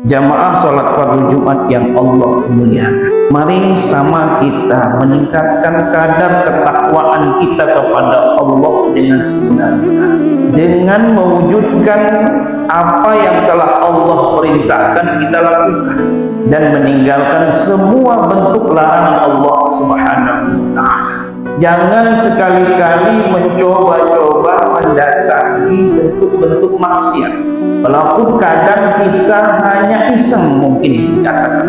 Jamaah sholat fardu Jumat yang Allah muliakan, mari sama kita meningkatkan kadar ketakwaan kita kepada Allah dengan sebenar-benar, dengan mewujudkan apa yang telah Allah perintahkan kita lakukan dan meninggalkan semua bentuk larangan Allah Subhanahu wa ta'ala. Jangan sekali-kali mencoba-coba mendatangi bentuk-bentuk maksiat, walaupun kadang kita hanya iseng mungkin dikatakan,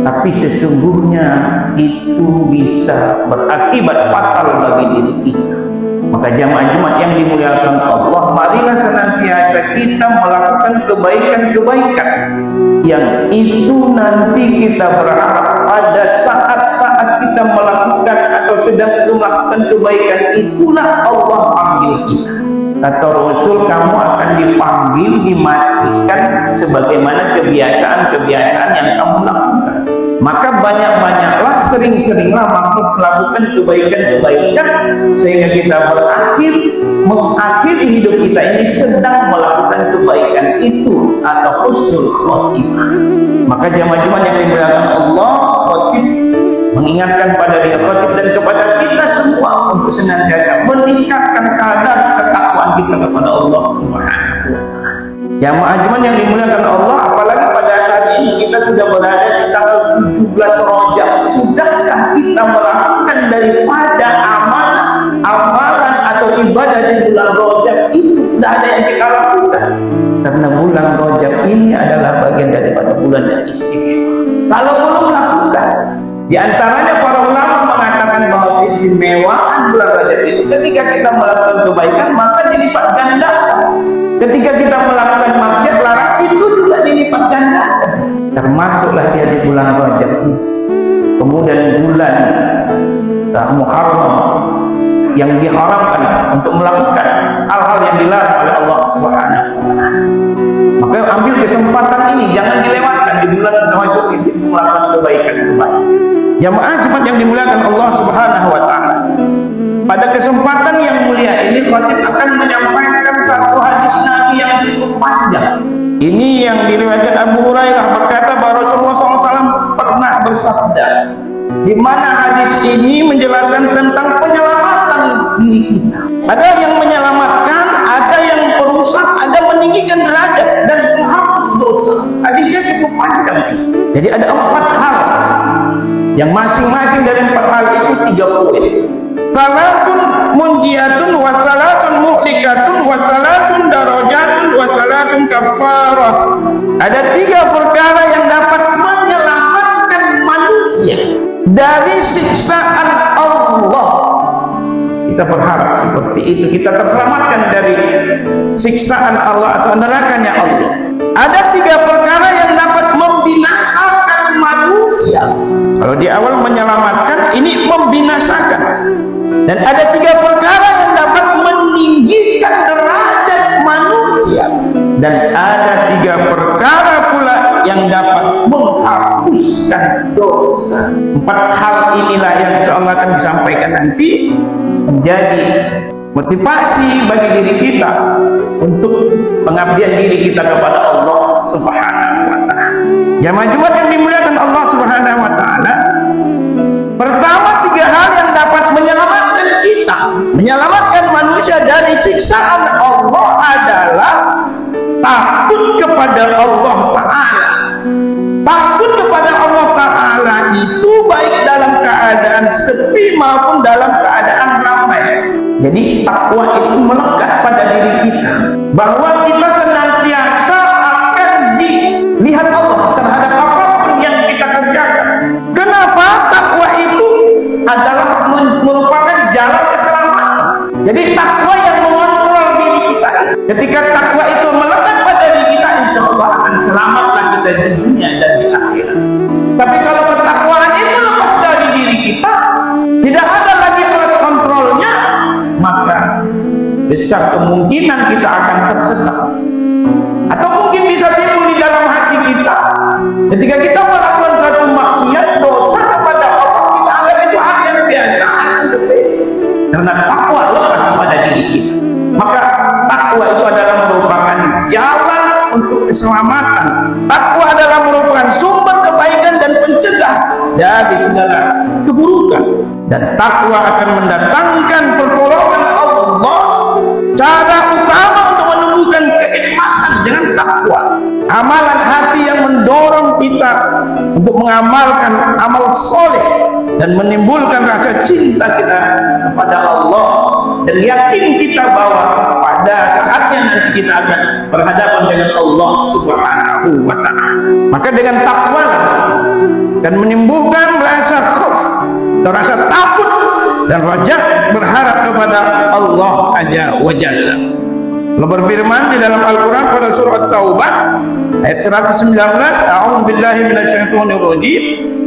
tapi sesungguhnya itu bisa berakibat fatal bagi diri kita. Maka jamaah Jumat yang dimuliakan Allah, marilah senantiasa kita melakukan kebaikan-kebaikan yang itu nanti kita berharap pada saat-saat kita melakukan atau sedang melakukan kebaikan itulah Allah panggil kita. Kata Rasul, kamu akan dipanggil, dimatikan sebagaimana kebiasaan-kebiasaan yang kamu lakukan. Maka banyak-banyaklah, sering-seringlah melakukan kebaikan-kebaikan sehingga kita mengakhiri hidup kita ini sedang melakukan kebaikan itu atau husnul khotimah. Maka jamaah Jumat yang dimuliakan Allah, khotib mengingatkan pada dia khotib dan kepada kita semua untuk senantiasa meningkatkan kadar ketakwaan kita kepada Allah Subhanahu wa ta'ala. Jamaah Jumat yang dimuliakan Allah, apalagi pada saat ini kita sudah berada di tanggal 17 Rajab. Sudahkah kita melakukan daripada amalan atau ibadah di bulan Rajab itu? Tidak ada yang kita lakukan, karena bulan Rajab ini adalah bagian daripada bulan yang istimewa. Kalau belum melakukan, di antaranya para ulama mengatakan bahwa keistimewaan bulan Rajab itu ketika kita melakukan kebaikan maka dilipat gandakan. Ketika kita melakukan maksiat larang itu juga dilipat gandakan. Termasuklah dia di bulan Rajab ini. Kemudian bulan Muharram yang diharamkan untuk melakukan hal-hal yang dilarang oleh Allah Subhanahu wa ta'ala. Maka ambil kesempatan ini, jangan dilewatkan di bulan Rajab itu untuk melakukan kebaikan-kebaikan. Jamaah Jumat yang dimuliakan Allah Subhanahu wa ta'ala, pada kesempatan yang mulia ini khatib akan menyampaikan satu hadis Nabi yang cukup panjang. Ini yang diriwayatkan Abu Hurairah berkata bahwa Rasulullah SAW pernah bersabda, di mana hadis ini menjelaskan tentang penyelamatan diri kita. Ada yang menyelamatkan, ada yang perusak, ada meninggikan derajat dan menghapus dosa. Hadisnya cukup panjang. Jadi ada 4 hal yang masing-masing dari 4 hal itu 3 poin. Salasun munjiyatun wa salasun muhlikatun wa salasun darajatun wa salasun kafarah. Ada 3 perkara yang dapat menyelamatkan manusia dari siksaan Allah. Kita berharap seperti itu, kita terselamatkan dari siksaan Allah atau nerakanya Allah. Ada 3 perkara yang dapat membinasakan manusia. Kalau di awal menyelamatkan, ini membinasakan. Dan ada 3 perkara yang dapat meninggikan derajat manusia. Dan ada 3 perkara pula yang dapat menghapuskan dosa. 4 hal inilah yang insyaallah akan disampaikan nanti menjadi motivasi bagi diri kita untuk pengabdian diri kita kepada Allah Subhanahu wa ta'ala. Jamaah Jumat yang dimuliakan Allah Subhanahu wa ta'ala, pertama 3 hal yang dapat menyelamatkan kita, menyelamatkan manusia dari siksaan Allah adalah takut kepada Allah Ta'ala. Takut kepada Allah Ta'ala itu baik dalam keadaan sepi maupun dalam keadaan ramai. Jadi takwa itu melekat pada diri kita, bahwa kita senantiasa akan dilihat Allah terhadap apapun yang kita kerjakan. Kenapa? Takwa itu adalah merupakan jalan keselamatan. Jadi takwa yang mengontrol diri kita. Ketika takwa itu melekat pada diri kita, insya Allah akan selamatlah kita di dunia dan di akhirat. Tapi kalau ketakwaan itu lepas dari diri kita, tidak ada lagi alat kontrolnya, maka besar kemungkinan kita akan tersesat. Atau mungkin bisa timbul di dalam hati kita, ketika kita melakukan satu maksiat, dosa kepada Allah, kita anggap itu hal yang biasa, sepele, karena takwa lepas pada diri kita. Maka takwa itu adalah merupakan jalan untuk keselamatan. Takwa dari segala keburukan. Dan takwa akan mendatangkan pertolongan Allah. Cara utama untuk menumbuhkan keikhlasan dengan takwa, amalan hati yang mendorong kita untuk mengamalkan amal soleh dan menimbulkan rasa cinta kita kepada Allah, dan yakin kita bahwa pada saatnya nanti kita akan berhadapan dengan Allah Subhanahu wa ta'ala. Maka dengan takwa akan menimbulkan rasa khauf atau rasa takut dan raja berharap kepada Allah Azza wa Jalla. Allah berfirman di dalam Al-Quran pada surah At-Taubah ayat 119, A'udzubillahi minasyaitonir rajim,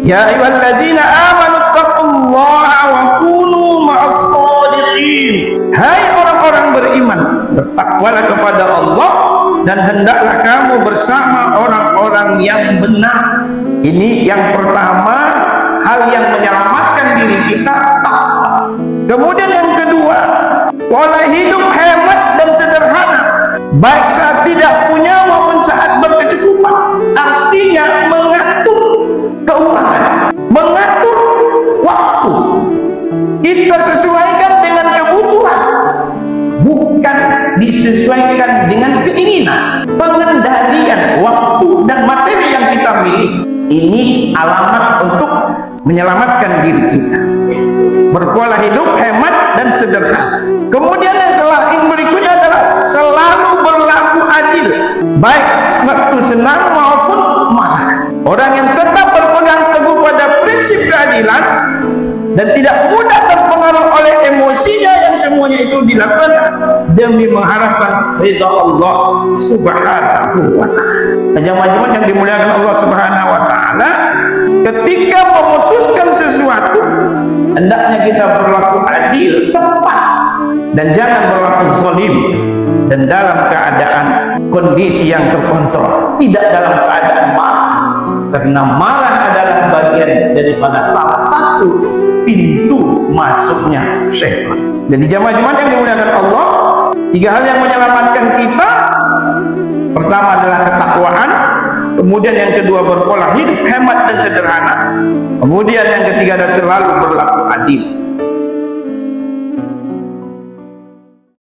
ya ayyuhalladzina amanu taqullaha wa kunu ma'as shadiqin. Hai orang-orang beriman, bertakwalah kepada Allah dan hendaklah kamu bersama orang-orang yang benar. Ini yang pertama, hal yang menyelamatkan diri kita, takwa. Kemudian yang kedua, pola hidup hemat dan sederhana, baik saat tidak punya maupun saat berkecukupan. Artinya mengatur keuangan, mengatur waktu. Kita sesuaikan dengan kebutuhan, bukan disesuaikan dengan keinginan. Pengendalian waktu dan materi yang kita miliki, ini alamat untuk menyelamatkan diri kita. Berpola hidup hemat dan sederhana. Kemudian yang selain berikutnya adalah selalu berlaku adil, baik waktu senang maupun marah. Orang yang tetap berpegang teguh pada prinsip keadilan dan tidak mudah terpengaruh oleh emosinya yang semuanya itu dilakukan demi mengharapkan ridha Allah Subhanahu wa ta'ala. Jamaah yang dimuliakan Allah Subhanahu wa ta'ala, ketika memutuskan sesuatu hendaknya kita berlaku adil, tepat, dan jangan berlaku zalim, dan dalam keadaan kondisi yang terkontrol, tidak dalam keadaan marah, karena marah adalah bagian daripada salah satu pintu masuknya syaitan. Jadi jamaah-jamaah yang dimuliakan Allah, tiga hal yang menyelamatkan kita, pertama adalah ketakwaan, kemudian yang kedua berpola hidup hemat dan sederhana, kemudian yang ketiga adalah selalu berlaku adil.